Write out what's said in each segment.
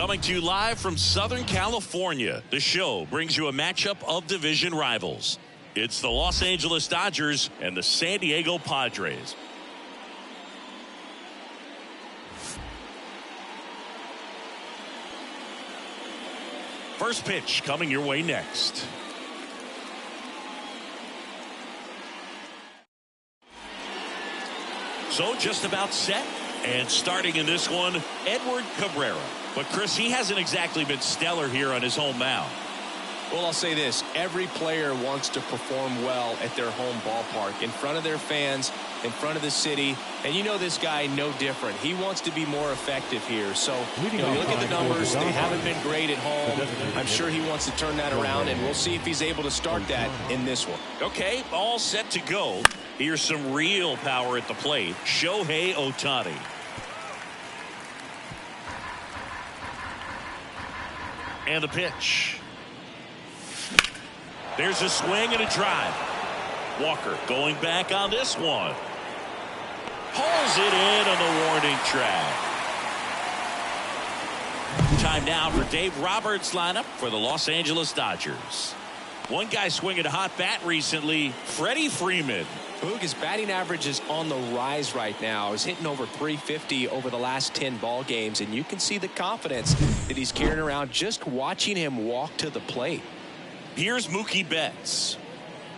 Coming to you live from Southern California, the show brings you a matchup of division rivals. It's the Los Angeles Dodgers and the San Diego Padres. First pitch coming your way next. So just about set. And starting in this one, Edward Cabrera. But Chris, he hasn't exactly been stellar here on his home mound. Well, I'll say this. Every player wants to perform well at their home ballpark, in front of their fans, in front of the city. And you know this guy no different. He wants to be more effective here. So, you look at the numbers. They haven't been great at home. I'm sure he wants to turn that around, and we'll see if he's able to start that in this one. Okay, all set to go. Here's some real power at the plate. Shohei Ohtani. And the pitch. There's a swing and a drive. Walker going back on this one. Pulls it in on the warning track. Time now for Dave Roberts' lineup for the Los Angeles Dodgers. One guy swinging a hot bat recently, Freddie Freeman. Boog, his batting average is on the rise right now. He's hitting over 350 over the last 10 ball games, and you can see the confidence that he's carrying around just watching him walk to the plate. Here's Mookie Betts.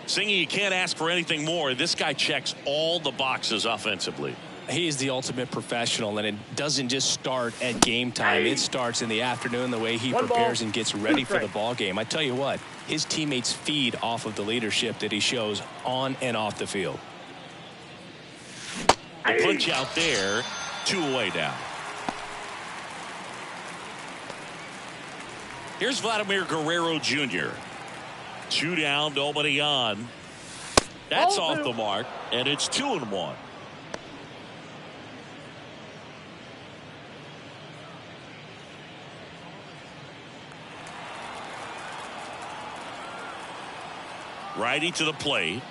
Singing, you can't ask for anything more. This guy checks all the boxes offensively. He is the ultimate professional, and it doesn't just start at game time. It starts in the afternoon, the way he prepares and gets ready for the ball game. I tell you what, his teammates feed off of the leadership that he shows on and off the field. A punch out there, 2 away now. Here's Vladimir Guerrero Jr. 2 down, nobody on. That's off the mark, and it's 2-1. Righty to the plate.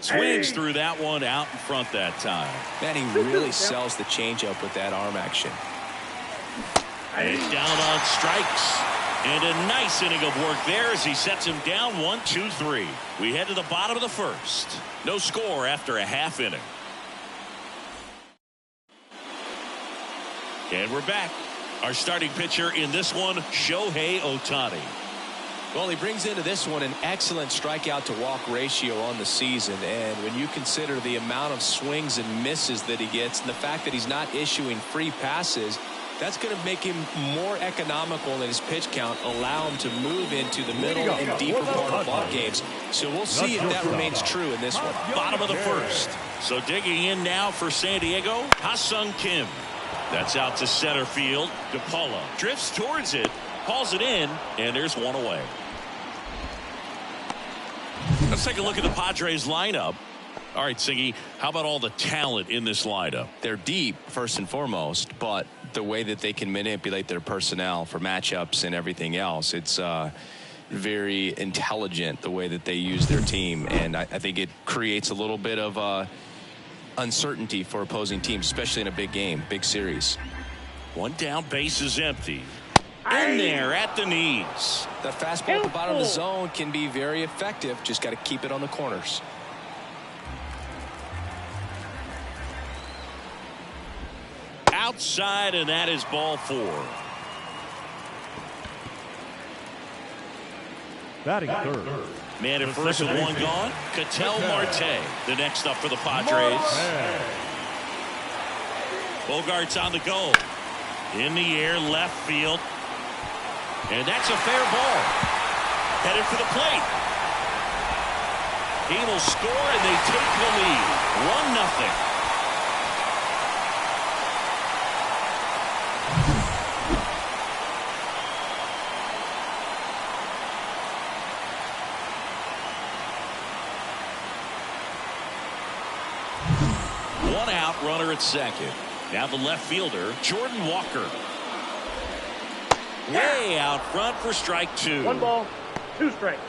Swings through that one, out in front that time. Man, he really sells the changeup with that arm action. And down on strikes. And a nice inning of work there as he sets him down 1-2-3. We head to the bottom of the first. No score after a half inning. And we're back. Our starting pitcher in this one, Shohei Ohtani. Well, he brings into this one an excellent strikeout to walk ratio on the season. And when you consider the amount of swings and misses that he gets and the fact that he's not issuing free passes, that's going to make him more economical in his pitch count, allow him to move into the middle and deeper part of ball games. So we'll see if that remains true in this one. Bottom of the first. So digging in now for San Diego, Ha-Sung Kim. That's out to center field. DePaula drifts towards it, hauls it in, and there's 1 away. Let's take a look at the Padres lineup. All right, Singy, how about all the talent in this lineup? They're deep, first and foremost, but the way that they can manipulate their personnel for matchups and everything else, it's very intelligent the way that they use their team. And I think it creates a little bit of uncertainty for opposing teams, especially in a big game, big series. 1 down, base is empty. In there at the knees. That fastball at the bottom of the zone can be very effective. Just got to keep it on the corners. Outside, and that is ball 4. Batting third. Man at first with 1 gone. Ketel Marte, the next up for the Padres. Boegaerts on the go. In the air, left field. And that's a fair ball. Headed for the plate. He will score, and they take the lead. 1-0. One out, runner at second. Now the left fielder, Jordan Walker. Way out front for strike 2. 1 ball, 2 strikes.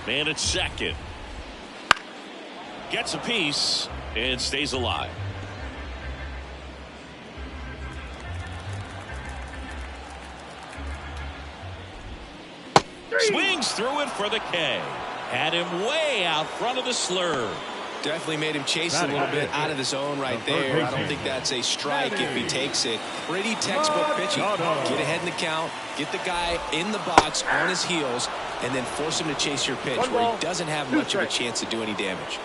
Man at second. Gets a piece and stays alive. Swings through it for the K. Had him way out front of the slur. Definitely made him chase a little bit out of the zone right there. I don't think that's a strike if he takes it. Pretty textbook pitching. Get ahead in the count, get the guy in the box on his heels, and then force him to chase your pitch where he doesn't have much of a chance to do any damage.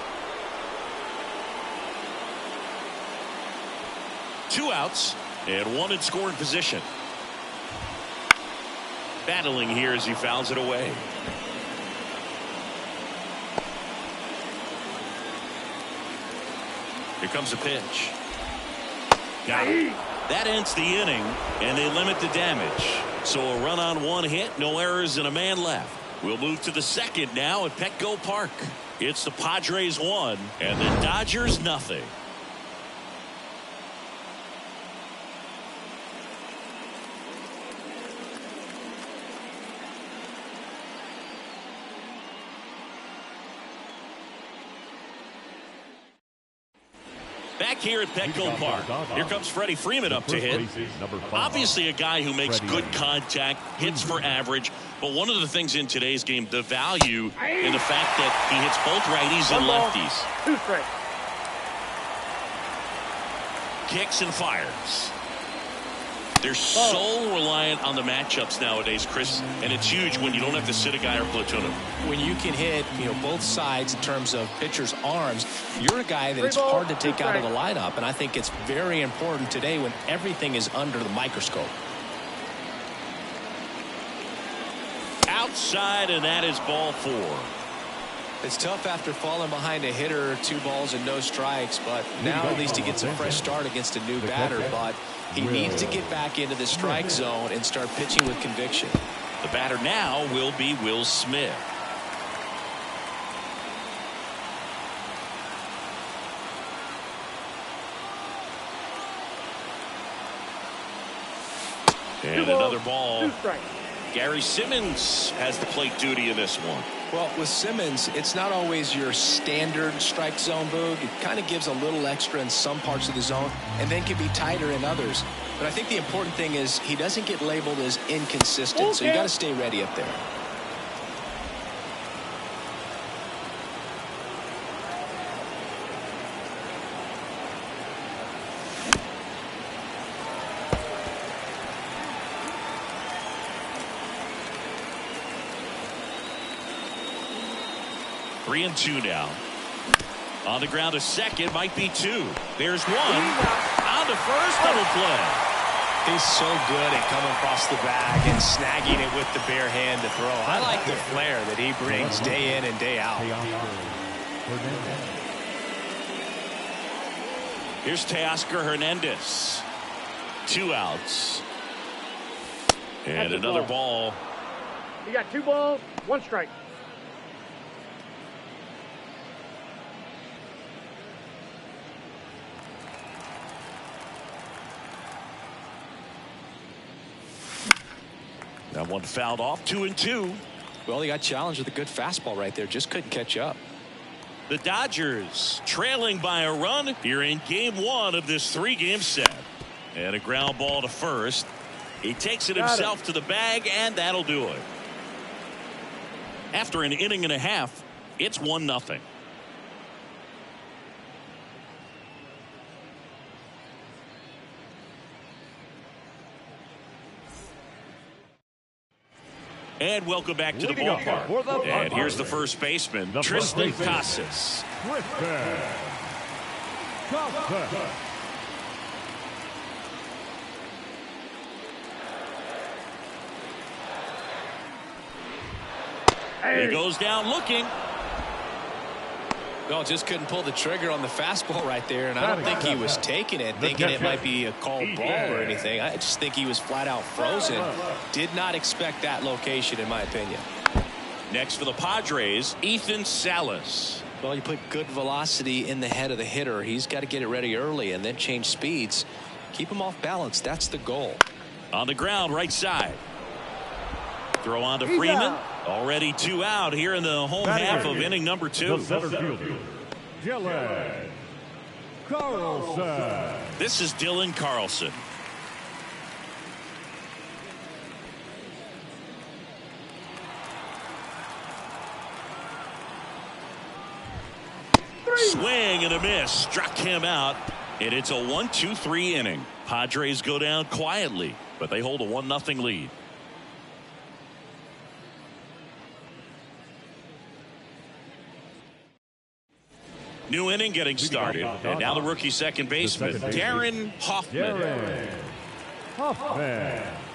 2 outs and 1 in scoring position. Battling here as he fouls it away. Here comes a pitch. Got it. That ends the inning, and they limit the damage. So a run on 1 hit, no errors, and a man left. We'll move to the second now at Petco Park. It's the Padres 1 and the Dodgers nothing. Back here at Petco Park. Here comes Freddie Freeman up to hit. Obviously a guy who makes good contact, hits for average. But one of the things in today's game, the value in the fact that he hits both righties and lefties. 2 strikes. Kicks and fires. They're so reliant on the matchups nowadays, Chris, and it's huge when you don't have to sit a guy or platoon him. When you can hit, both sides in terms of pitchers' arms, you're a guy that it's hard to take out of the lineup, and I think it's very important today when everything is under the microscope. Outside, and that is ball 4. It's tough after falling behind a hitter, 2 balls and no strikes, but now at least he gets a fresh start against a new batter, but he needs to get back into the strike zone and start pitching with conviction. The batter now will be Will Smith. And another ball. 2 strikes. Gary Simmons has the plate duty in this one. Well, with Simmons, it's not always your standard strike zone, Boog. It kind of gives a little extra in some parts of the zone and then can be tighter in others. But I think the important thing is he doesn't get labeled as inconsistent, so you got to stay ready up there. Three and 2 now. On the ground to second, might be 2. There's 1. On to first, double play. He's so good at coming across the bag and snagging it with the bare hand to throw. I like the flair that he brings day in and day out. Here's Teoscar Hernandez. 2 outs. And another ball. You got 2 balls, 1 strike. That one fouled off. 2 and 2. Well, he got challenged with a good fastball right there. Just couldn't catch up. The Dodgers trailing by a run here in game 1 of this 3-game set. And a ground ball to first. He takes it himself to the bag, and that'll do it. After an inning and a half, it's 1-0. And welcome back to the ballpark. And here's the first baseman, Triston Casas. He goes down looking. No, just couldn't pull the trigger on the fastball right there, and I don't think he was taking it, thinking it might be a called ball or anything. I just think he was flat out frozen. Did not expect that location, in my opinion. Next for the Padres, Ethan Salas. Well, you put good velocity in the head of the hitter. He's got to get it ready early and then change speeds. Keep him off balance. That's the goal. On the ground, right side. Throw on to Freeman. Already 2 out here in the home half of inning number 2. Dylan Carlson. This is Dylan Carlson. Swing and a miss. Struck him out. And it's a 1-2-3 inning. Padres go down quietly, but they hold a 1-0 lead. New inning getting started. And now the rookie second baseman, Darin Hoffman.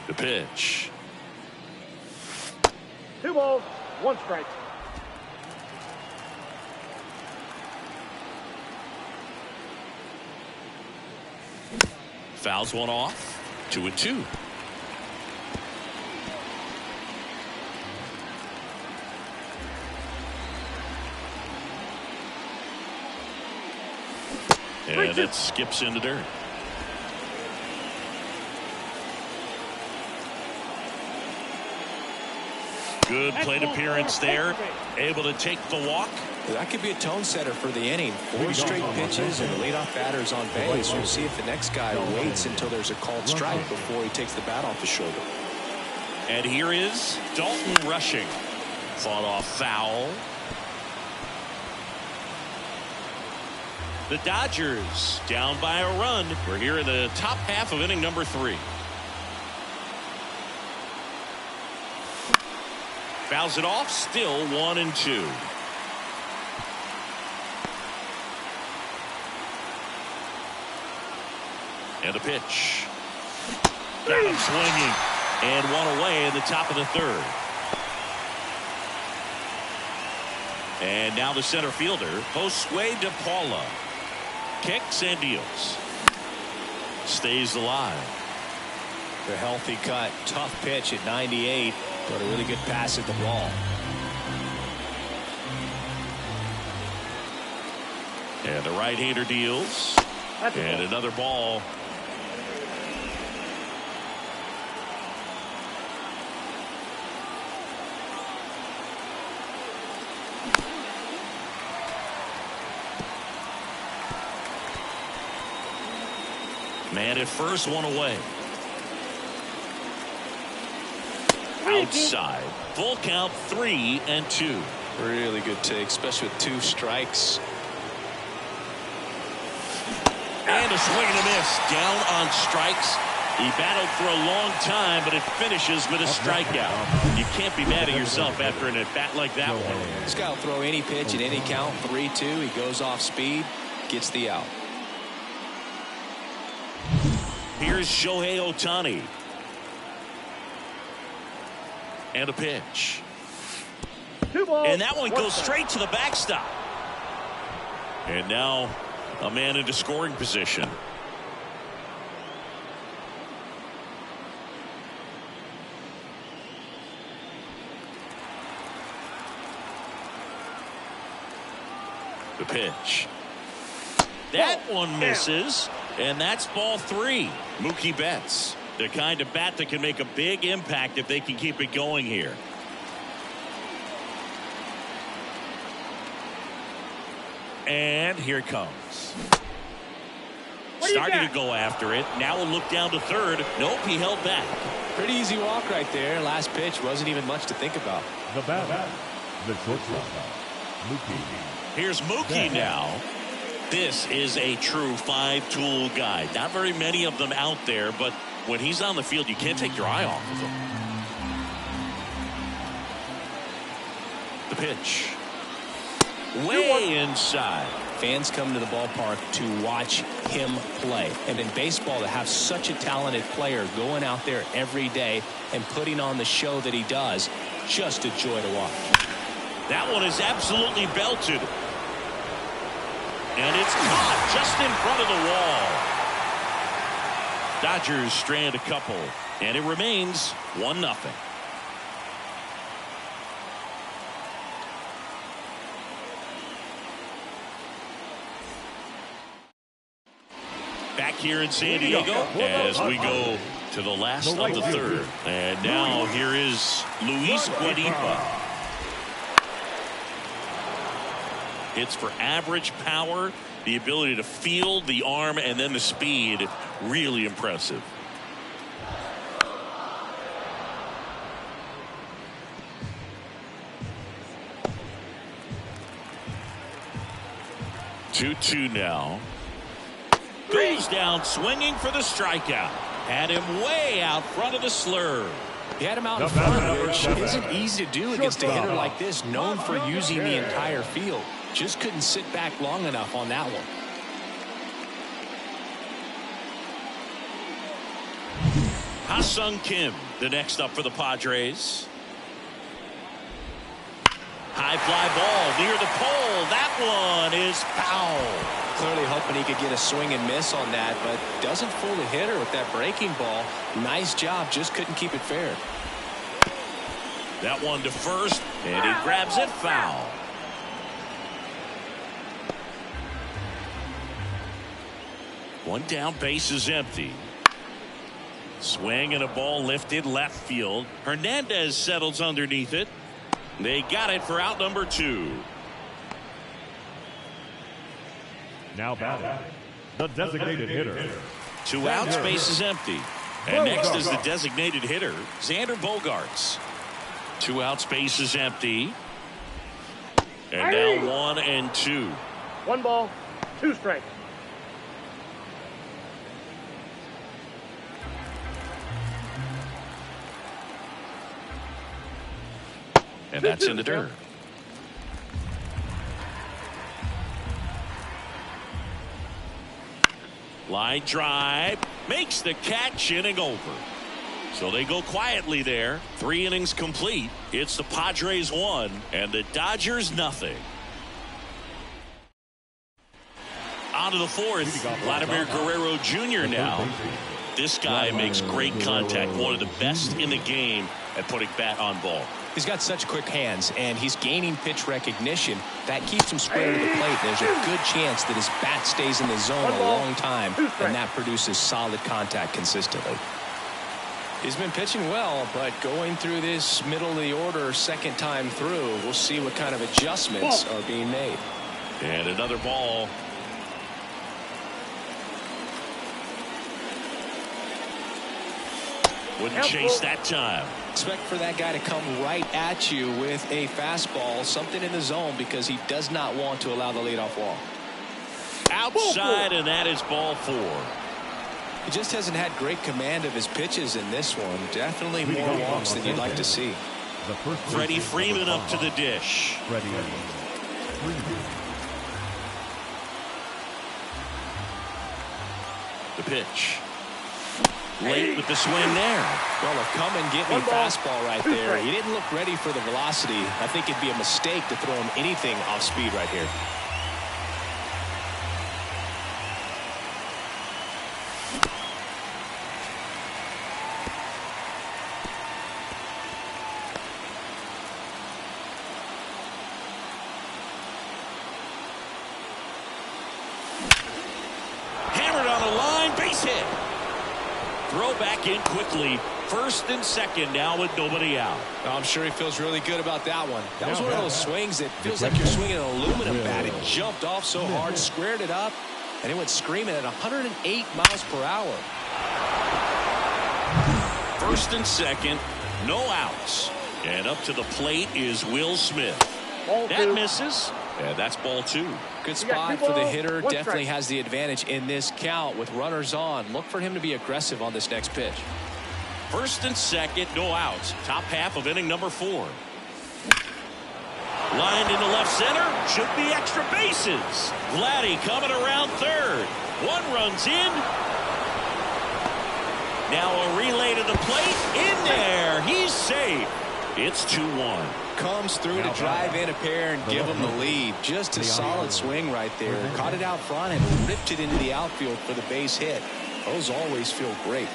The pitch. 2 balls, 1 strike. Fouls one off. 2-2. And it skips into dirt. Good plate appearance there. Able to take the walk. That could be a tone setter for the inning. 4 straight pitches and the leadoff batter's on base. We'll see if the next guy waits until there's a called strike before he takes the bat off his shoulder. And here is Dalton rushing. Fought off foul. The Dodgers down by a run. We're here in the top half of inning number 3. Fouls it off. Still 1-2. And the pitch. Got him swinging. And one away in the top of the 3rd. And now the center fielder, Josue De Paula. Kicks and deals. Stays alive. The healthy cut. Tough pitch at 98. But a really good pass at the ball. And the right-hander deals. And another ball. Man at first, one away. Outside. Full count, 3-2. Really good take, especially with 2 strikes. And a swing and a miss. Down on strikes. He battled for a long time, but it finishes with a strikeout. You can't be mad at yourself after an at-bat like that one. This guy will throw any pitch at any count. 3-2. He goes off speed, gets the out. Here's Shohei Ohtani. And a pitch. 2 balls. And that one goes straight to the backstop. And now a man into scoring position. The pitch. That one misses. And that's ball 3. Mookie Betts, the kind of bat that can make a big impact if they can keep it going here. And here it comes. Starting to go after it. Now we'll look down to 3rd. Nope, he held back. Pretty easy walk right there. Last pitch wasn't even much to think about. The batter, the shortstop, Mookie. Here's Mookie now. This is a true 5-tool guy. Not very many of them out there, but when he's on the field, you can't take your eye off of him. The pitch. Way inside. Fans come to the ballpark to watch him play. And in baseball, to have such a talented player going out there every day and putting on the show that he does, just a joy to watch. That one is absolutely belted. And it's caught just in front of the wall. Dodgers strand a couple, and it remains 1-0. Back here in San Diego as we go to the last of the 3rd. And now here is Luis Guadipa. Hits for average power, the ability to field the arm, and then the speed. Really impressive. Two now. Goes down swinging for the strikeout. Had him way out front of the slur. He had him out in front, which isn't easy to do against a hitter like this, known for using the entire field. Just couldn't sit back long enough on that one. Ha-Sung Kim, the next up for the Padres. High fly ball near the pole. That one is foul. Clearly hoping he could get a swing and miss on that, but doesn't fool the hitter with that breaking ball. Nice job, just couldn't keep it fair. That one to first, and he grabs it foul. One down, base is empty. Swing and a ball lifted left field. Hernandez settles underneath it. They got it for out number 2. Now batting, the designated hitter. 2 outs, base is empty. And next is the designated hitter, Xander Boegaerts. 2 outs, base is empty. And now 1 and 2. 1 ball, 2 strikes. And that's in the dirt. Line drive, makes the catch, inning over. So they go quietly there. 3 innings complete. It's the Padres 1 and the Dodgers nothing. On to the 4th, Vladimir Guerrero Jr. now. This guy makes great contact, one of the best in the game at putting bat on ball. He's got such quick hands, and he's gaining pitch recognition. That keeps him square to the plate. There's a good chance that his bat stays in the zone a long time, and that produces solid contact consistently. He's been pitching well, but going through this middle of the order second time through, we'll see what kind of adjustments are being made. And another ball. Wouldn't chase that time. Expect for that guy to come right at you with a fastball, something in the zone, because he does not want to allow the leadoff walk. Outside, and that is ball 4. He just hasn't had great command of his pitches in this one. Definitely more walks than you'd like to see. Freddie Freeman up to the dish. The pitch. Late with the swing there. Well, a come and get me fastball right there. He didn't look ready for the velocity. I think it'd be a mistake to throw him anything off speed right here. Hammered on the line, base hit. Throw back in quickly. First and second now with nobody out. I'm sure he feels really good about that one. That was one of those swings that feels like you're swinging an aluminum bat. It jumped off so hard, squared it up, and it went screaming at 108 miles per hour. First and second, no outs. And up to the plate is Will Smith. That misses. And that's ball 2. Good spot for the hitter. Definitely has the advantage in this count with runners on. Look for him to be aggressive on this next pitch. First and second, no outs. Top half of inning number 4. Lined into left center. Should be extra bases. Vladdy coming around third. 1 runs in. Now a relay to the plate. In there. He's safe. It's 2-1. Comes through to drive in a pair and give him the lead. Just a solid swing right there. Caught it out front and ripped it into the outfield for the base hit. Those always feel great.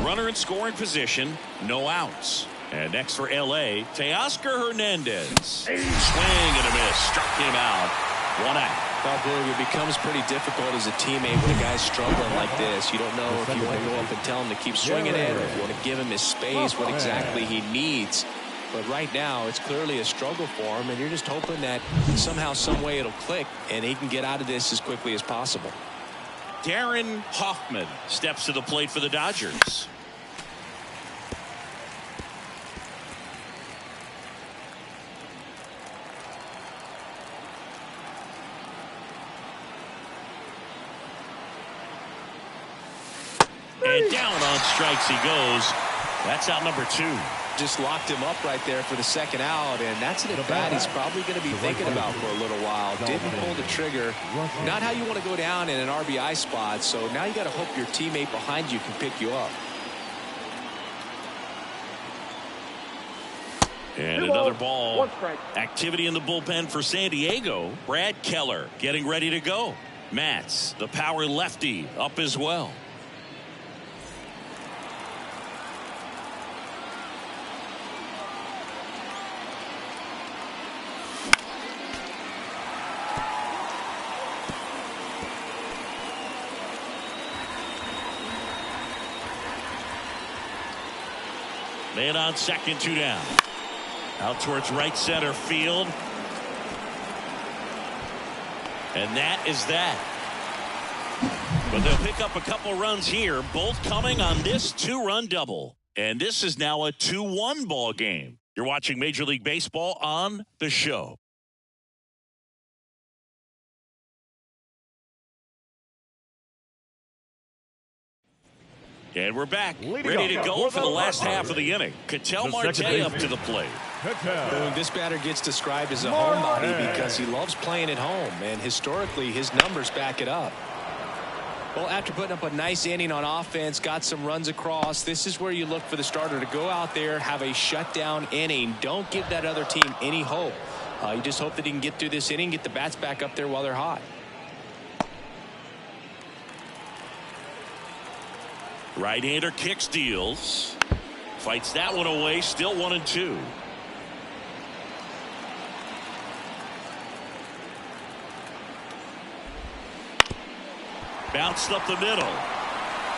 Runner in scoring position, no outs. And next for L.A., Teoscar Hernandez. Swing and a miss, struck him out. One out. Well, Boog, it becomes pretty difficult as a teammate when a guy's struggling like this. You don't know if you want to go up and tell him to keep swinging it, or if you want to give him his space, what exactly he needs. But right now, it's clearly a struggle for him, and you're just hoping that somehow, some way it'll click, and he can get out of this as quickly as possible. Darin Hoffman steps to the plate for the Dodgers. And down on strikes he goes. That's out number 2. Just locked him up right there for the second out, and that's an at-bat he's probably going to be thinking about for a little while. Didn't pull the trigger. Not how you want to go down in an RBI spot, so now you got to hope your teammate behind you can pick you up. And another ball. 1 strike. Activity in the bullpen for San Diego. Brad Keller getting ready to go. Matz, the power lefty, up as well. Man on second, 2 down. Out towards right center field. And that is that. But they'll pick up a couple runs here, both coming on this 2-run double. And this is now a 2-1 ball game. You're watching Major League Baseball on The Show. And we're back, ready to go for the last half of the inning. Ketel Marte up to the plate. This batter gets described as a homebody because he loves playing at home, and historically his numbers back it up. Well, after putting up a nice inning on offense, got some runs across, this is where you look for the starter to go out there, have a shutdown inning. Don't give that other team any hope. You just hope that he can get through this inning, get the bats back up there while they're hot. Right-hander kicks, deals. Fights that one away. Still 1-2. Bounced up the middle.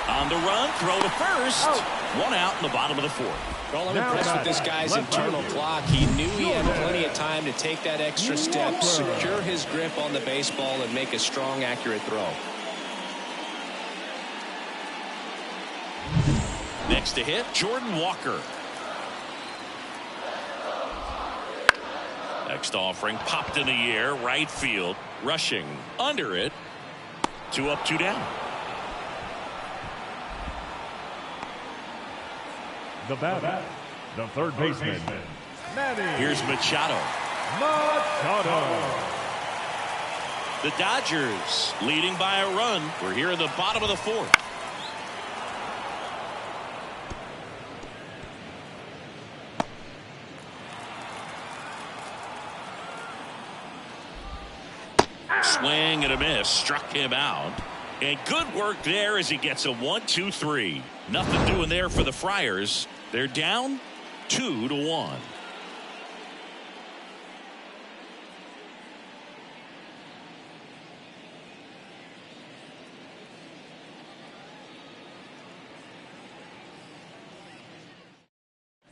On the run. Throw to first. 1 out in the bottom of the 4th. Well, I'm impressed with this guy's internal clock. He knew he had plenty of time to take that extra step, secure his grip on the baseball, and make a strong, accurate throw. Next to hit, Jordan Walker. Next offering popped in the air, right field, rushing under it. 2 up, 2 down. The batter, the third baseman, Manny Here's Machado. The Dodgers leading by a run. We're here in the bottom of the 4th. Swing and a miss, struck him out. And good work there as he gets a 1-2-3. Nothing doing there for the Friars. They're down 2-1.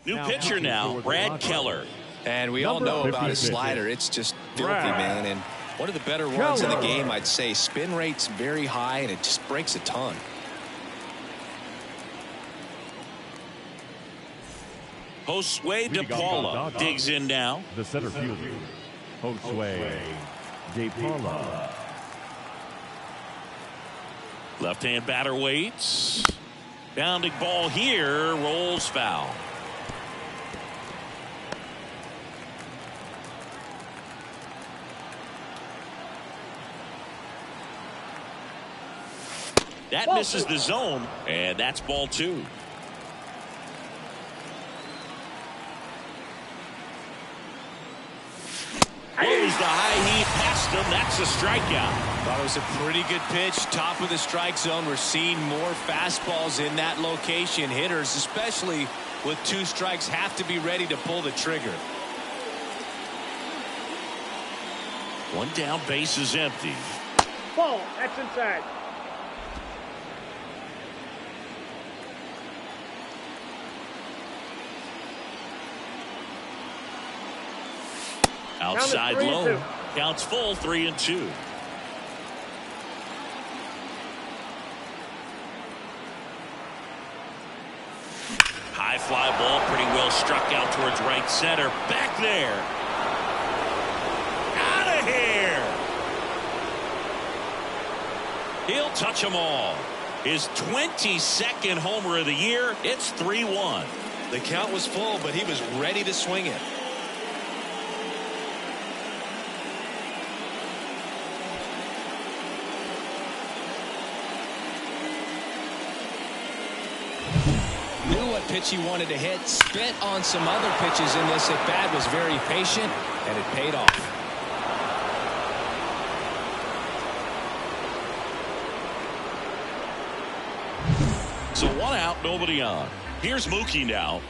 New pitcher now, Brad Keller. And we all know about his slider. It's just filthy, man. And one of the better ones in the game, I'd say. Spin rate's very high, and it just breaks a ton. Josue De Paula digs in now. The center fielder, Josue De Paula. Left-hand batter waits. Bounding ball here, rolls foul. That misses the zone, and that's ball 2. Goes the high heat past him. That's a strikeout. Thought it was a pretty good pitch. Top of the strike zone. We're seeing more fastballs in that location. Hitters, especially with 2 strikes, have to be ready to pull the trigger. One down, base is empty. Ball. That's inside. Outside low. Counts full, 3-2. High fly ball, pretty well struck out towards right center. Back there. Out of here. He'll touch them all. His 22nd homer of the year. It's 3-1. The count was full, but he was ready to swing it. Knew what pitch he wanted to hit. Spit on some other pitches in this at bat. Was very patient, and it paid off. So 1 out, nobody on. Here's Mookie now.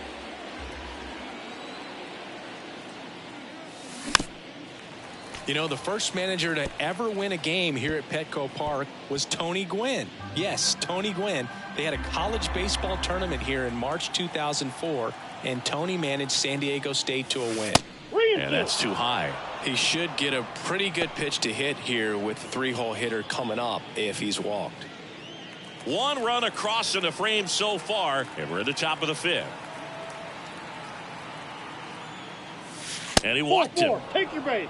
You know, the first manager to ever win a game here at Petco Park was Tony Gwynn. Yes, Tony Gwynn. They had a college baseball tournament here in March 2004, and Tony managed San Diego State to a win. And that's too high. He should get a pretty good pitch to hit here with the 3-hole hitter coming up if he's walked. 1 run across in the frame so far, and we're at the top of the 5th. And he walked him. Take your base.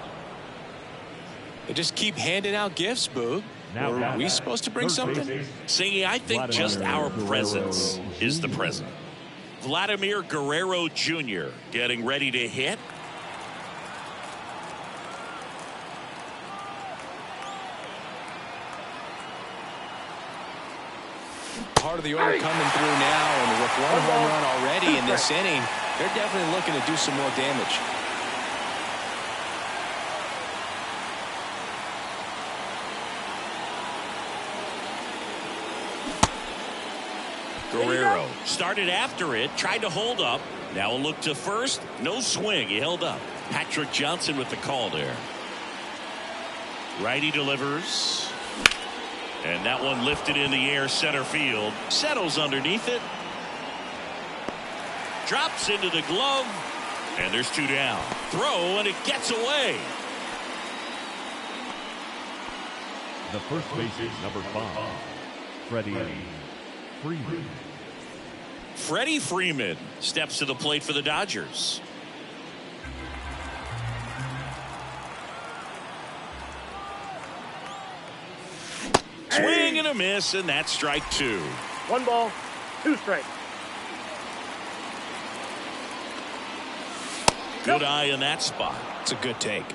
They just keep handing out gifts, Boog. Are we supposed to bring something? Singing, I think just our presence is the present. Vladimir Guerrero Jr. getting ready to hit. Part of the order coming through now, and with 1 home run already in this inning, they're definitely looking to do some more damage. Guerrero started after it, tried to hold up. Now a look to first. No swing. He held up. Patrick Johnson with the call there. Righty delivers. And that one lifted in the air center field. Settles underneath it. Drops into the glove. And there's 2 down. Throw, and it gets away. The first baseman, number 5, Freddie Freeman. Freddie Freeman steps to the plate for the Dodgers. Swing and a miss, and that's strike 2. 1 ball, 2 strikes. Good eye in that spot. It's a good take.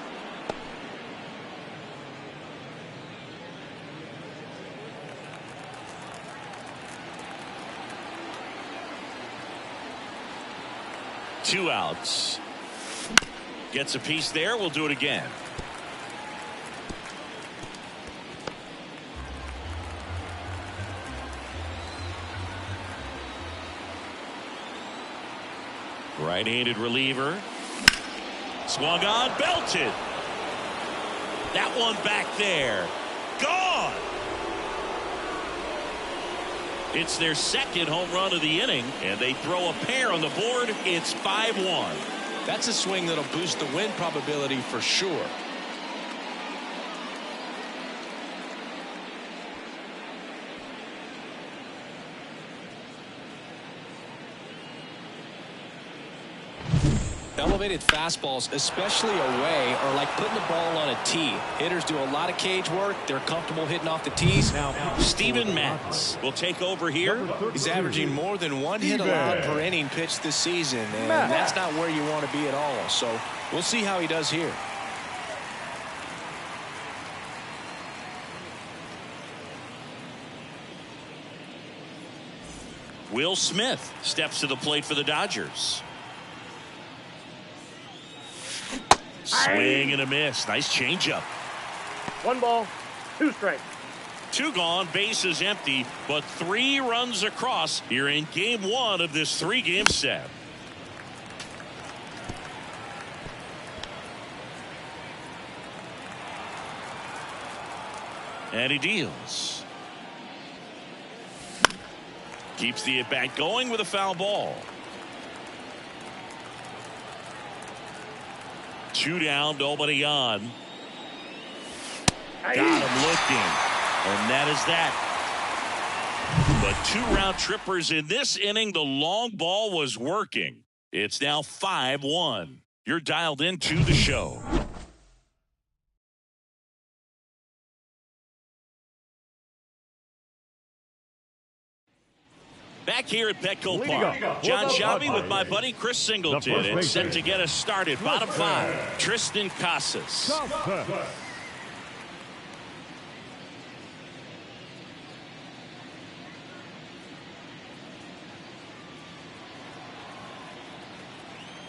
Two outs. Gets a piece there. We'll do it again. Right-handed reliever. Swung on, belted. That one back there. Gone. It's their 2nd home run of the inning, and they throw a pair on the board. It's 5-1. That's a swing that'll boost the win probability for sure. Elevated fastballs, especially away, are like putting the ball on a tee. Hitters do a lot of cage work. They're comfortable hitting off the tees. Now, Steven Matz will take over here. He's averaging more than 1 hit allowed per inning pitched this season, and that's not where you want to be at all. So we'll see how he does here. Will Smith steps to the plate for the Dodgers. Swing and a miss. Nice changeup. 1 ball, 2 strikes. 2 gone, bases empty, but 3 runs across here in game 1 of this 3-game set. And he deals. Keeps the at-bat going with a foul ball. 2 down, nobody on. Got him looking. And that is that. But 2 round trippers in this inning. The long ball was working. It's now 5-1. You're dialed into the show. Back here at Petco Park, John Shelby with my buddy Chris Singleton, and set to get us started. Bottom 5, Triston Casas.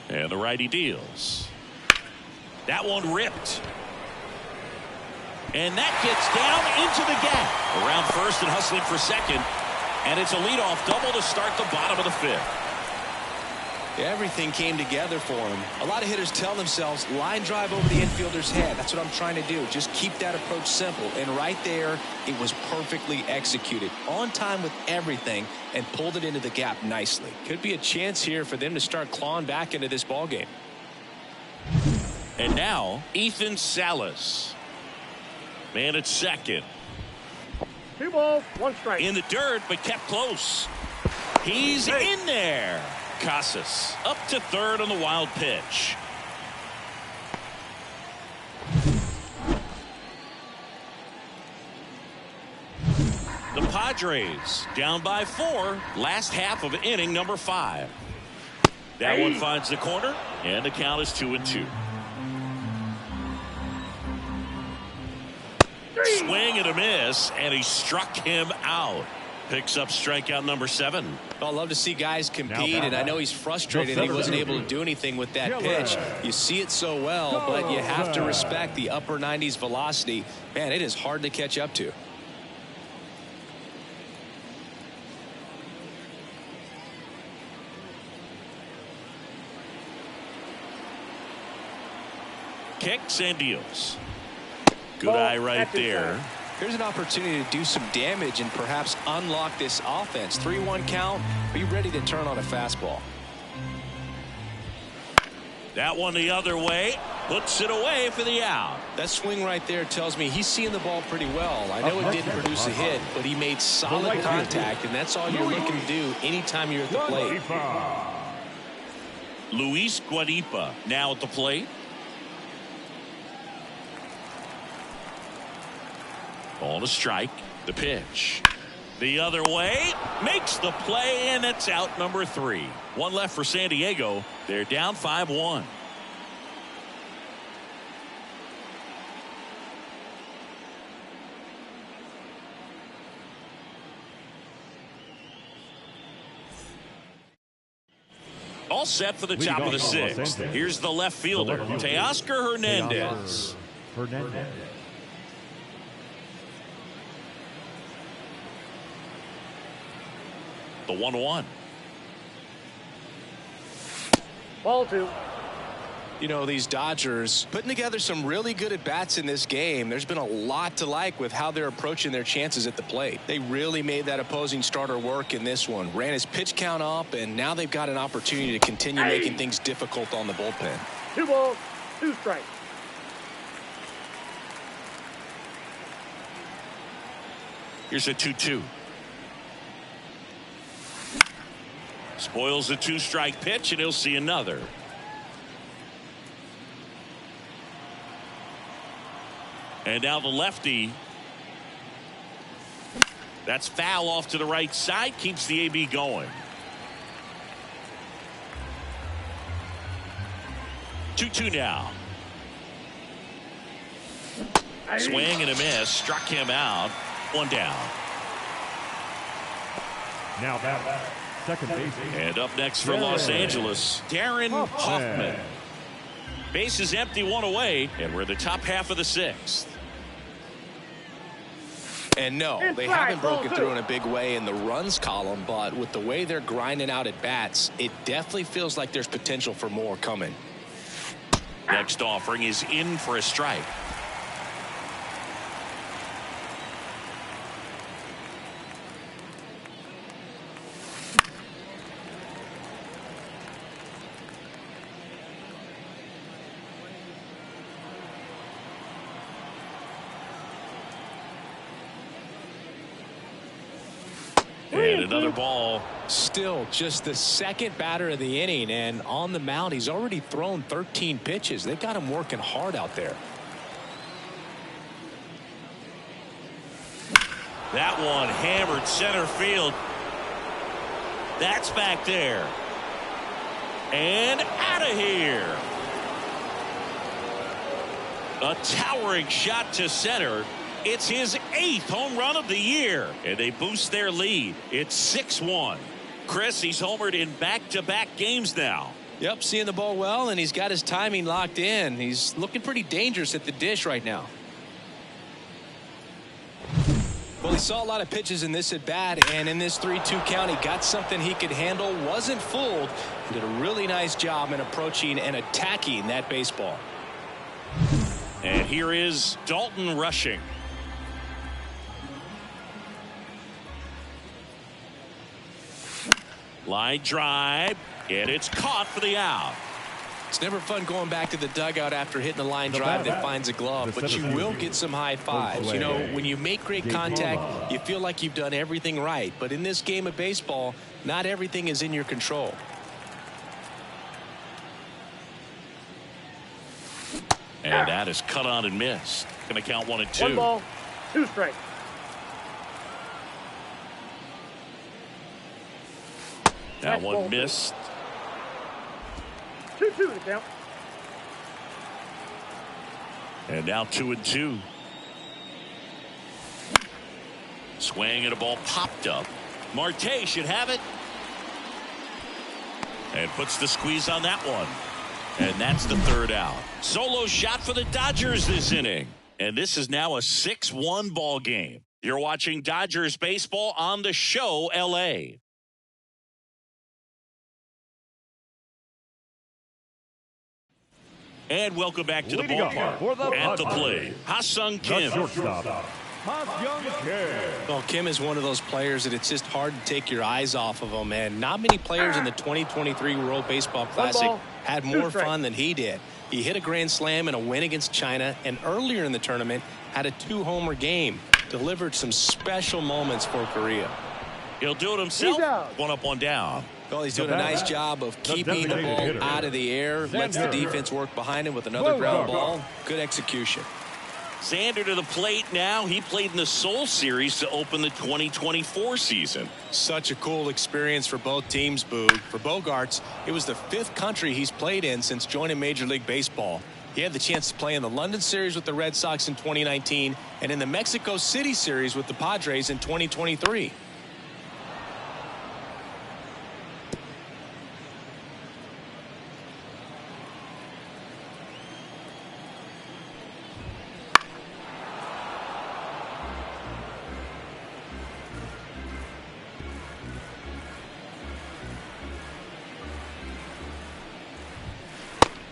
And the righty deals. That one ripped. And that gets down into the gap. Around first and hustling for second. And it's a leadoff double to start the bottom of the 5th. Everything came together for him. A lot of hitters tell themselves, line drive over the infielder's head. That's what I'm trying to do. Just keep that approach simple. And right there, it was perfectly executed. On time with everything and pulled it into the gap nicely. Could be a chance here for them to start clawing back into this ball game. And now, Ethan Salas. Man at second. 2 balls, 1 strike. In the dirt, but kept close. He's in there. Casas up to third on the wild pitch. The Padres down by 4. Last half of inning number 5. That one finds the corner, and the count is 2-2. Swing and a miss, and he struck him out. Picks up strikeout number 7. Well, I love to see guys compete, and I know he's frustrated that he wasn't able to do anything with that pitch. You see it so well, but you have to respect the upper 90s velocity. Man, it is hard to catch up to. Kicks and deals. Good eye right there. Here's an opportunity to do some damage and perhaps unlock this offense. 3-1 count. Be ready to turn on a fastball. That one the other way. Puts it away for the out. That swing right there tells me he's seeing the ball pretty well. I know it didn't produce a hit, but he made solid contact, and that's all you're looking to do anytime you're at the plate. Luis Guadipa now at the plate. Ball to strike. The pitch. The other way. Makes the play, and it's out number 3. 1 left for San Diego. They're down 5-1. All set for the top of the 6th. Here's the left fielder, Teoscar Hernandez. The 1-1. Ball 2. You know, these Dodgers putting together some really good at-bats in this game. There's been a lot to like with how they're approaching their chances at the plate. They really made that opposing starter work in this one. Ran his pitch count up, and now they've got an opportunity to continue making things difficult on the bullpen. 2 balls, 2 strikes. Here's a 2-2. Spoils a 2-strike pitch, and he'll see another. And now the lefty. That's foul off to the right side. Keeps the AB going. 2-2 now. Swing and a miss. Struck him out. 1 down. Now that second base. And up next for Los Angeles, Darin Hoffman. Base is empty, 1 away, and we're in the top half of the 6th. And no, they haven't broken through in a big way in the runs column, but with the way they're grinding out at bats, it definitely feels like there's potential for more coming. Next offering is in for a strike. And another ball. Still just the second batter of the inning, and on the mound he's already thrown 13 pitches. They've got him working hard out there. That one hammered center field. That's back there. And out of here. A towering shot to center. It's his 8th home run of the year, and they boost their lead. It's 6-1. Chris, he's homered in back-to-back games now. Yep, seeing the ball well, and he's got his timing locked in. He's looking pretty dangerous at the dish right now. Well, he saw a lot of pitches in this at bat, and in this 3-2 count, he got something he could handle, wasn't fooled, and did a really nice job in approaching and attacking that baseball. And here is Dalton rushing. Line drive, and it's caught for the out. It's never fun going back to the dugout after hitting a line drive that finds a glove, but you will get some high fives. You know, when you make great contact, you feel like you've done everything right. But in this game of baseball, not everything is in your control. And that is cut on and missed. Going to count 1-2. 1 ball, 2 strikes. That one missed. 2-2 to count. And now 2-2. Swing and a ball popped up. Marte should have it. And puts the squeeze on that one. And that's the 3rd out. Solo shot for the Dodgers this inning. And this is now a 6-1 ball game. You're watching Dodgers baseball on the show, LA. And welcome back to the ballpark. At the plate, Ha-Seong Kim. Well, Kim is one of those players that it's just hard to take your eyes off of him, and not many players in the 2023 World Baseball Classic had more fun than he did. He hit a grand slam in a win against China, and earlier in the tournament had a 2-homer game. Delivered some special moments for Korea. He'll do it himself. 1 up, 1 down. Well, he's doing a nice job of keeping the ball out of the air. Lets the defense work behind him with another ground ball. Good execution. Xander to the plate now. He played in the Seoul Series to open the 2024 season. Such a cool experience for both teams, Boog. For Boegaerts, it was the 5th country he's played in since joining Major League Baseball. He had the chance to play in the London Series with the Red Sox in 2019 and in the Mexico City Series with the Padres in 2023.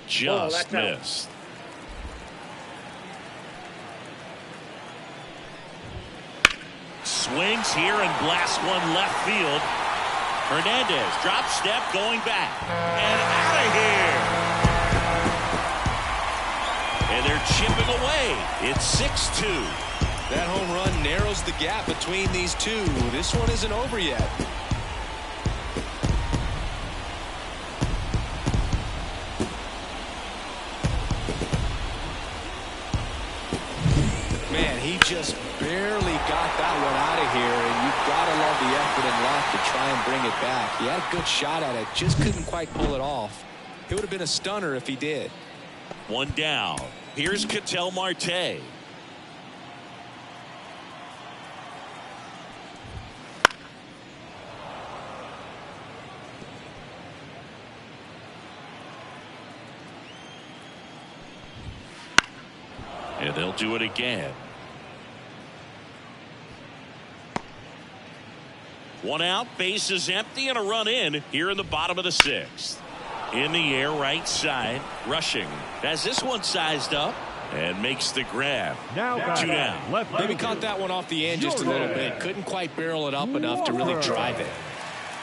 Just missed. Swings here and blasts one left field. Hernandez drop step going back and out of here. And they're chipping away. It's 6-2. That home run narrows the gap between these two. This one isn't over yet. Man, he just barely got that one out of here, and you've got to love the effort and luck to try and bring it back. He had a good shot at it, just couldn't quite pull it off. It would have been a stunner if he did. 1 down. Here's Ketel Marte. And they'll do it again. 1 out, bases empty, and a run in here in the bottom of the 6th. In the air, right side, rushing. Has this one sized up and makes the grab. Now 2 down. Maybe caught that one off the end just a little bit. Couldn't quite barrel it up enough to really drive it.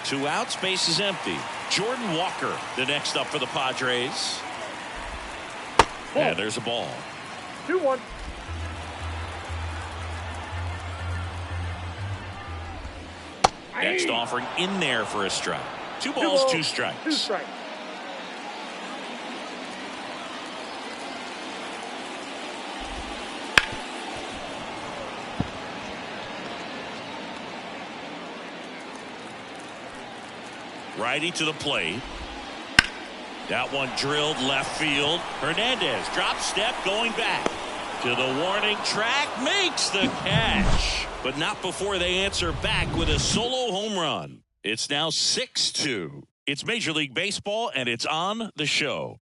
2 outs, base is empty. Jordan Walker, the next up for the Padres. And there's a ball. 2-1. Next offering in there for a strike. 2 balls, 2 strikes. 2 strikes. Righty to the plate. That one drilled left field. Hernandez drop step going back to the warning track, makes the catch, but not before they answer back with a solo home run. It's now 6-2. It's Major League Baseball, and it's on the show.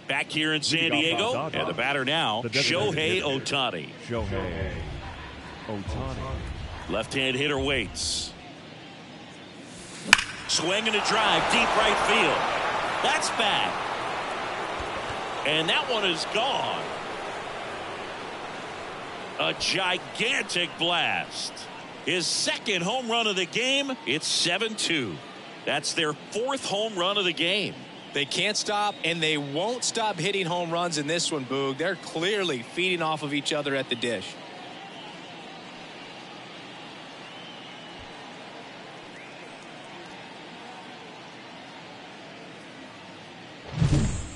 Back here in San Diego, and the batter now, Shohei Ohtani. Shohei Ohtani. Left-hand hitter waits. Swing and a drive, deep right field. That's back. And that one is gone. A gigantic blast. His second home run of the game. It's 7-2. That's their 4th home run of the game. They can't stop, and they won't stop hitting home runs in this one, Boog. They're clearly feeding off of each other at the dish.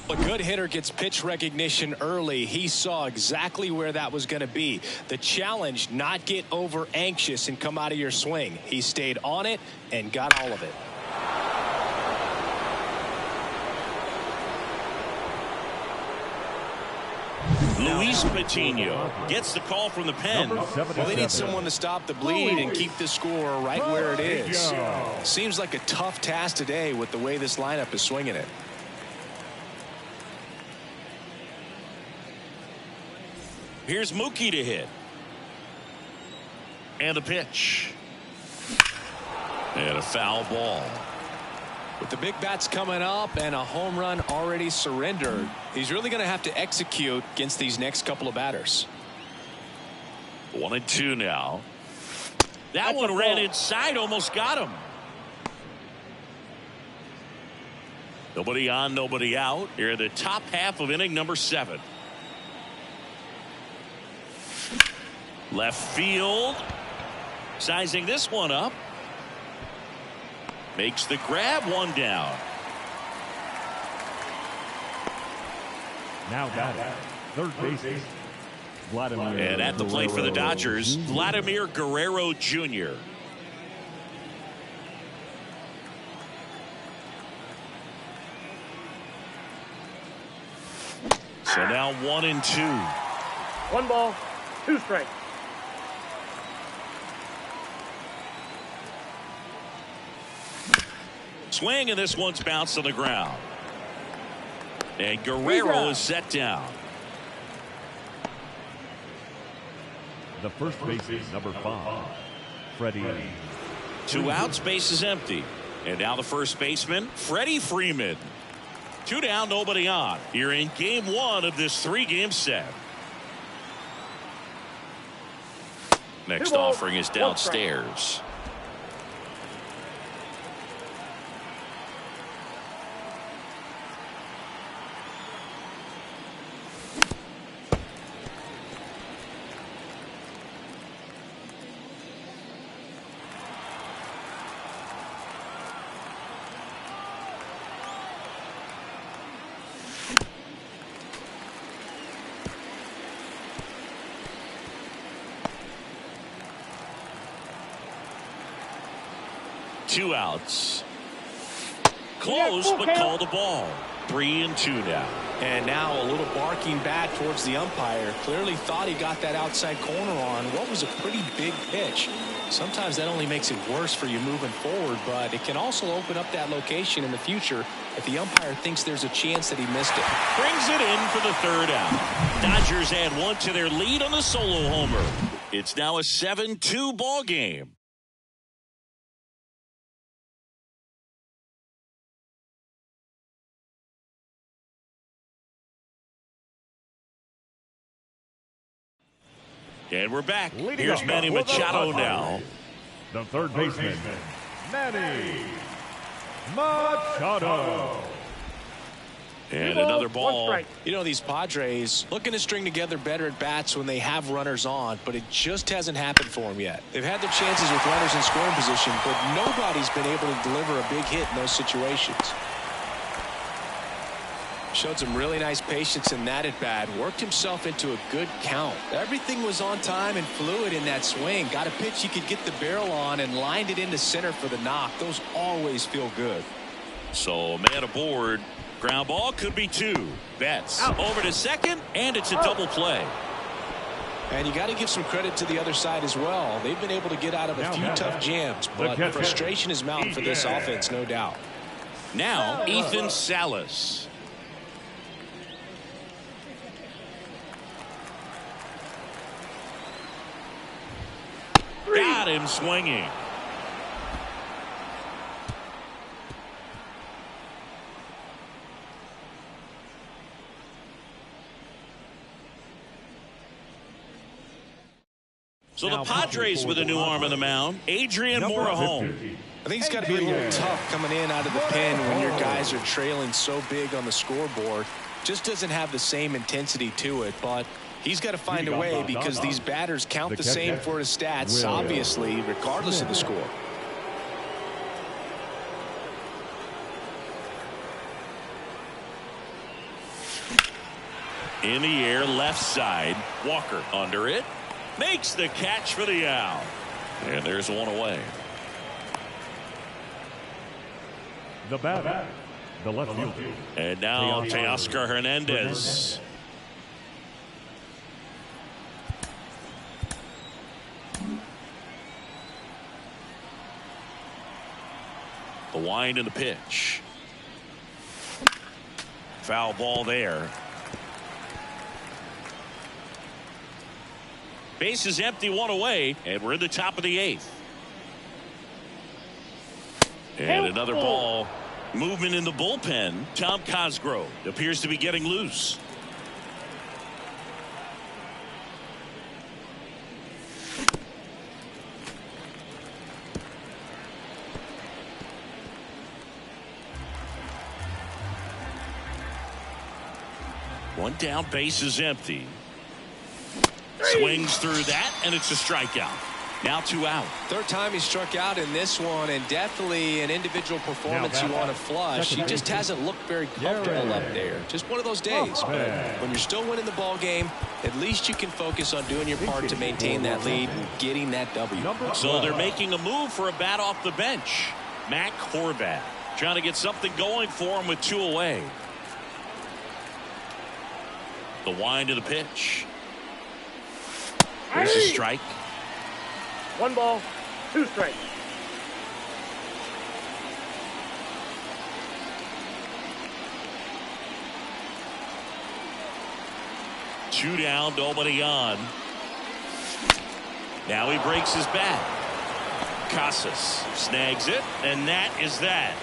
A good hitter gets pitch recognition early. He saw exactly where that was going to be. The challenge, not get over anxious and come out of your swing. He stayed on it and got all of it. Luis Patino gets the call from the pen. Well, they need someone to stop the bleed and keep the score right where it is. Seems like a tough task today with the way this lineup is swinging it. Here's Mookie to hit. And a pitch. And a foul ball. With the big bats coming up and a home run already surrendered, he's really going to have to execute against these next couple of batters. 1-2 now. That one ran inside, almost got him. Nobody on, nobody out. Here in the top half of inning number 7. Left field. Sizing this one up. Makes the grab, one down. Now batting, third baseman, Vladimir. And at the plate for the Dodgers, Vladimir Guerrero Jr. So now 1-2. 1 ball, 2 strikes. Swing, and this one's bounced to the ground. And Guerrero is set down. The first baseman, number 5, Freddie. 2 outs, base is empty. And now the first baseman, Freddie Freeman. 2 down, nobody on. Here in game 1 of this 3-game set. Next offering is downstairs. Two outs. Close, but called a ball. 3-2 now. And now a little barking back towards the umpire. Clearly thought he got that outside corner on what was a pretty big pitch. Sometimes that only makes it worse for you moving forward, but it can also open up that location in the future if the umpire thinks there's a chance that he missed it. Brings it in for the 3rd out. Dodgers add 1 to their lead on the solo homer. It's now a 7-2 ball game. And we're back. Here's Manny Machado now. The third baseman, Manny Machado. And another ball. You know, these Padres looking to string together better at bats when they have runners on, but it just hasn't happened for them yet. They've had their chances with runners in scoring position, but nobody's been able to deliver a big hit in those situations. Showed some really nice patience in that at bat. Worked himself into a good count. Everything was on time and fluid in that swing. Got a pitch he could get the barrel on and lined it into center for the knock. Those always feel good. So a man aboard. Ground ball could be two. Betts over to second, and it's a double play. And you got to give some credit to the other side as well. They've been able to get out of a few tough jams, but frustration is mounting for this offense, no doubt. Now Ethan Salas. Got him swinging. So the Padres with a new arm on the mound, Adrian Morejon. I think it's got to be a little tough coming in out of the pen when your guys are trailing so big on the scoreboard. Just doesn't have the same intensity to it, but he's got to find a way because these batters count the same for his stats, obviously, regardless of the score. In the air, left side. Walker under it. Makes the catch for the out. And there's one away. The batter, the left fielder. And now Teoscar Hernandez. The wind and the pitch. Foul ball there. Base is empty, one away, and we're in the top of the eighth. And another ball. Movement in the bullpen. Tom Cosgrove appears to be getting loose. One down, base is empty. Swings through that, and it's a strikeout. Now 2 out. Third time he struck out in this one, and definitely an individual performance you want to flush. He just hasn't looked very comfortable up there. Just one of those days. But when you're still winning the ball game, at least you can focus on doing your part to maintain that lead and getting that W. So they're making a move for a bat off the bench. Mac Horvat trying to get something going for him with 2 away. The wind of the pitch. There's a strike. 1 ball, 2 strikes. Two down, nobody on. Now he breaks his bat. Casas snags it, and that is that.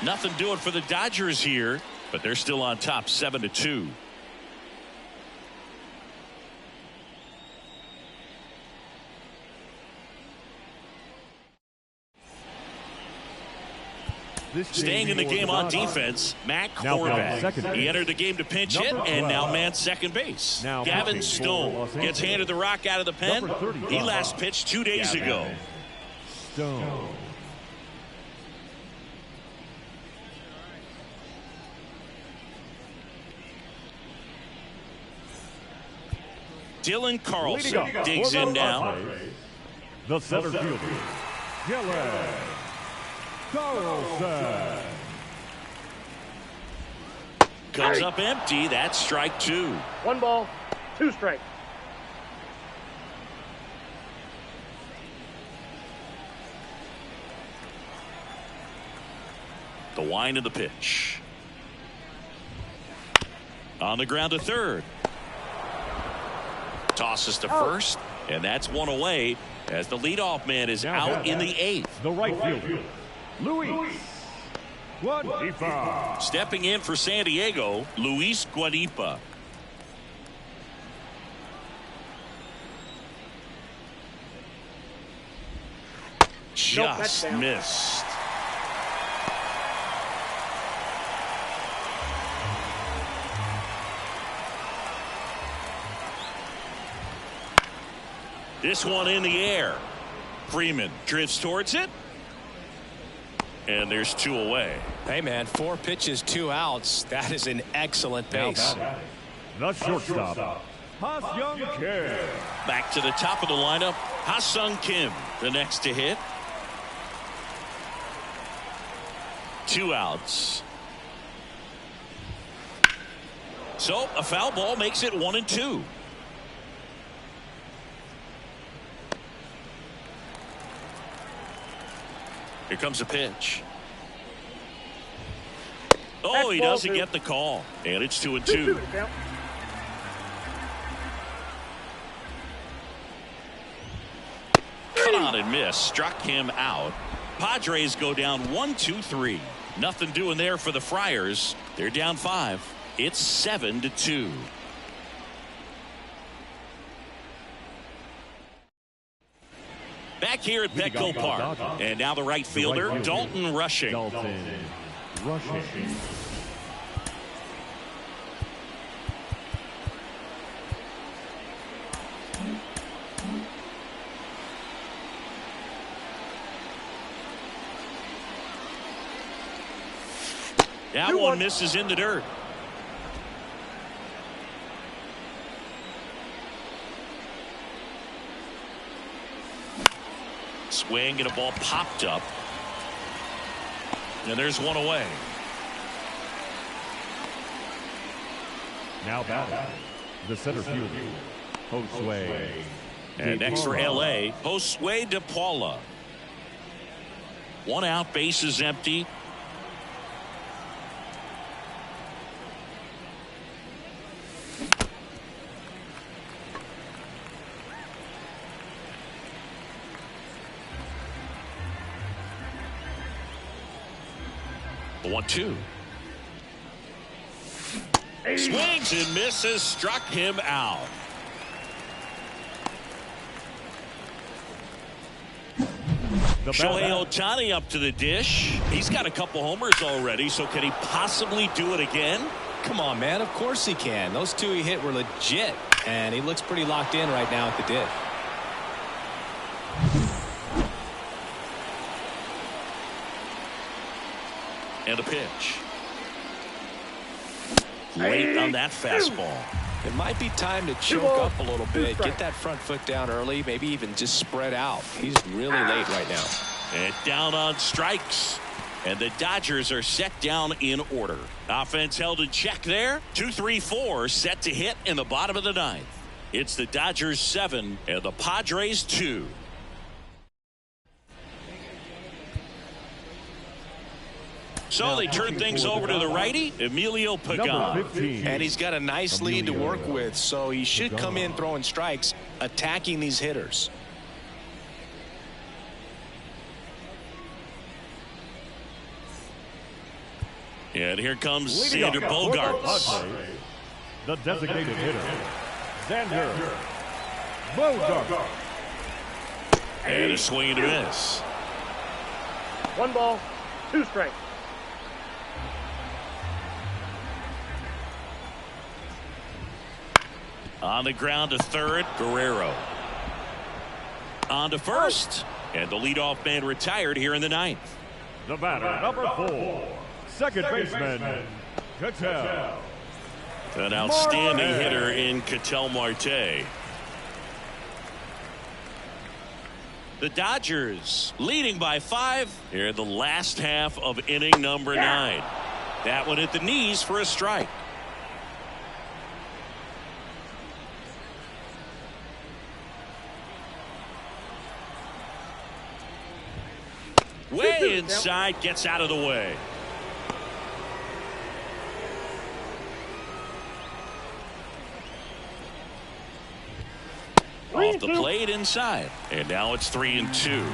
Nothing doing for the Dodgers here, but they're still on top 7-2. Staying in the game on defense, Mac Horvat. He entered the game to pinch hit and now mans second base. Gavin Stone gets handed the rock out of the pen. He last pitched 2 days ago. Stone. Dylan Carlson digs in now. The center fielder, Dylan Carlson. Comes up empty. That's strike 2. 1 ball, 2 strikes. The wind of the pitch. On the ground to third. Tosses to first, and that's 1 away as the leadoff man is out in the 8th. The right fielder, Luis Guadipa. Stepping in for San Diego, Luis Guadipa. Just missed. This one in the air. Freeman drifts towards it. And there's 2 away. Hey, man, 4 pitches, 2 outs. That is an excellent pace. The shortstop, Ha-Seong Kim. Back to the top of the lineup. Ha-Seong Kim, the next to hit. 2 outs. So a foul ball makes it 1-2. Here comes a pitch. Oh, he doesn't get the call. And it's 2-2. Cut on and miss. Struck him out. Padres go down 1-2-3. Nothing doing there for the Friars. They're down 5. It's 7-2. Back here at Petco Park. And now the right fielder, Dalton Rushing. Dalton Rushing. That one misses in the dirt. Swing and a ball popped up. And there's 1 away. Now batting, the center fielder, Josue. And next for LA, Josue De Paula. 1 out, bases empty. The 1-2. Swings and misses, struck him out. Shohei Ohtani up to the dish. He's got a couple homers already, so can he possibly do it again? Come on, man. Of course he can. Those 2 he hit were legit, and he looks pretty locked in right now at the dish. And a pitch. Late on that fastball. It might be time to choke up a little bit. Get that front foot down early. Maybe even just spread out. He's really late right now. And down on strikes. And the Dodgers are set down in order. Offense held in check there. 2-3-4 set to hit in the bottom of the 9th. It's the Dodgers 7 and the Padres 2. So they turn things over to the righty, Emilio Pagan. And he's got a nice lead to work with, so he should come in throwing strikes, attacking these hitters. And here comes Xander Boegaerts. The designated hitter, Xander Boegaerts. And a swing and a miss. 1 ball, 2 strikes. On the ground to third, Cabrera. On to first, and the leadoff man retired here in the 9th. The batter, number 4, second baseman, Ketel. An outstanding hitter in Ketel Marte. The Dodgers leading by 5 here in the last half of inning number 9. That one at the knees for a strike. Way inside, gets out of the way. Off the plate inside. And now it's 3-2.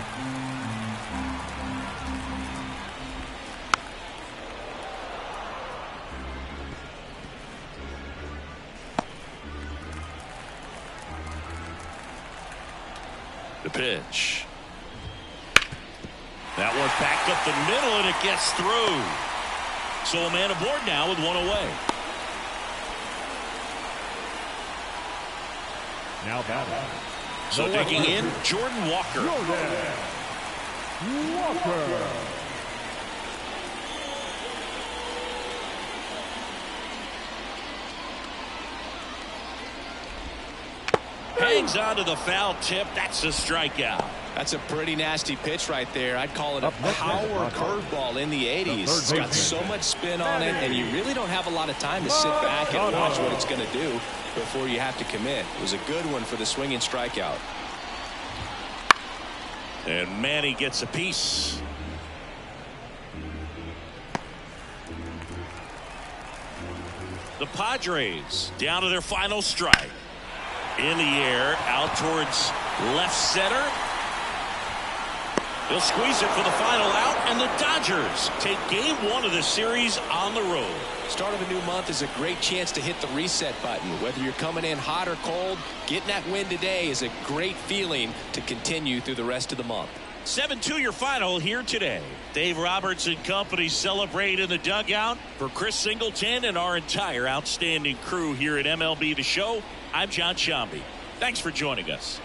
The pitch. That one back up the middle, and it gets through. So a man aboard now with one away. Now batting. So digging in, Jordan Walker. Walker. Hangs on to the foul tip. That's a strikeout. That's a pretty nasty pitch right there. I'd call it a power curveball in the 80s. It's got so much spin on it, and you really don't have a lot of time to sit back and watch what it's going to do before you have to commit. It was a good one for the swinging strikeout. And Manny gets a piece. The Padres down to their final strike. In the air, out towards left center. They'll squeeze it for the final out, and the Dodgers take game 1 of the series on the road. Start of a new month is a great chance to hit the reset button. Whether you're coming in hot or cold, getting that win today is a great feeling to continue through the rest of the month. 7-2 your final here today. Dave Roberts and company celebrate in the dugout. For Chris Singleton and our entire outstanding crew here at MLB The Show, I'm John Shambi. Thanks for joining us.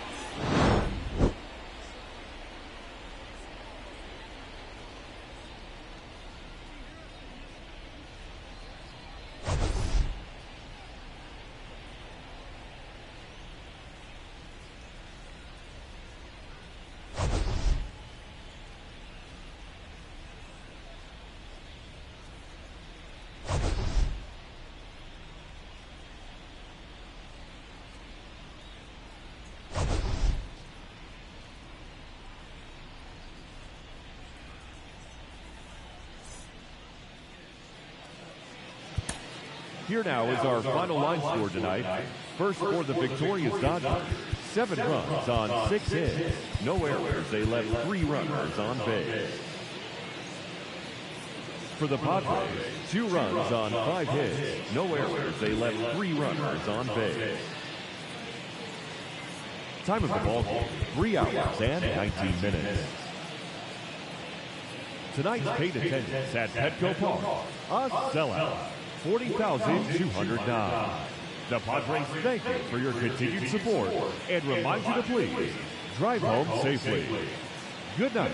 Here now is our final line score tonight. First for the victorious Dodgers, 7 runs on 6 hits. No errors. They left 3 runners on base. For the Padres, 2 runs on 5 hits. No errors. They left 3 runners on base. Time of the ball game, 3 hours and 19 minutes. Tonight's paid attendance at Petco Park, a sellout. 40,209. The Padres thank you for your continued support and remind you to please drive home safely. Good night.